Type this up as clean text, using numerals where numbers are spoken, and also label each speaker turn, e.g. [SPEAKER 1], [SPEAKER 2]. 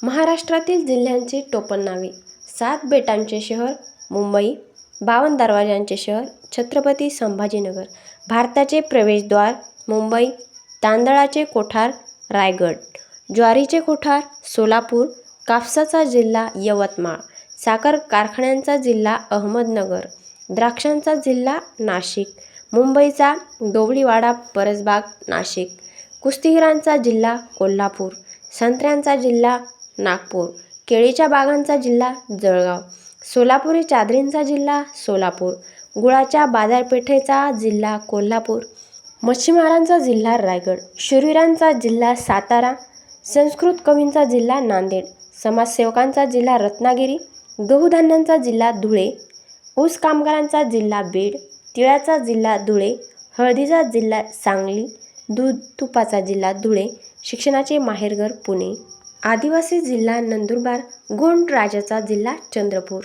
[SPEAKER 1] महाराष्ट्रातील जिल्ह्यांची टोपणनावे. 7 बेटांचे शहर मुंबई, 52 दरवाजांचे शहर छत्रपती संभाजीनगर, भारताचे प्रवेशद्वार मुंबई, तांदळाचे कोठार रायगड, ज्वारीचे कोठार सोलापूर, कापसाचा जिल्हा यवतमाळ, साखर कारखान्यांचा जिल्हा अहमदनगर, द्राक्षांचा जिल्हा नाशिक, मुंबईचा गवळीवाडा परसबाग नाशिक, कुस्तीगीरांचा जिल्हा कोल्हापूर, संत्र्यांचा जिल्हा नागपूर, केळीच्या बागांचा जिल्हा जळगाव, सोलापुरी चादरींचा जिल्हा सोलापूर, गुळाच्या बाजारपेठेचा जिल्हा कोल्हापूर, मच्छीमारांचा जिल्हा रायगड, शूरवीरांचा जिल्हा सातारा, संस्कृत कवींचा जिल्हा नांदेड, समाजसेवकांचा जिल्हा रत्नागिरी, गहूधान्यांचा जिल्हा धुळे, ऊस कामगारांचा जिल्हा बीड, तिळाचा जिल्हा धुळे, हळदीचा जिल्हा सांगली, दूध तुपाचा जिल्हा धुळे, शिक्षणाचे माहेरघर पुणे, आदिवासी जिल्हा नंदुरबार, गोंड राजाचा जिल्हा चंद्रपूर.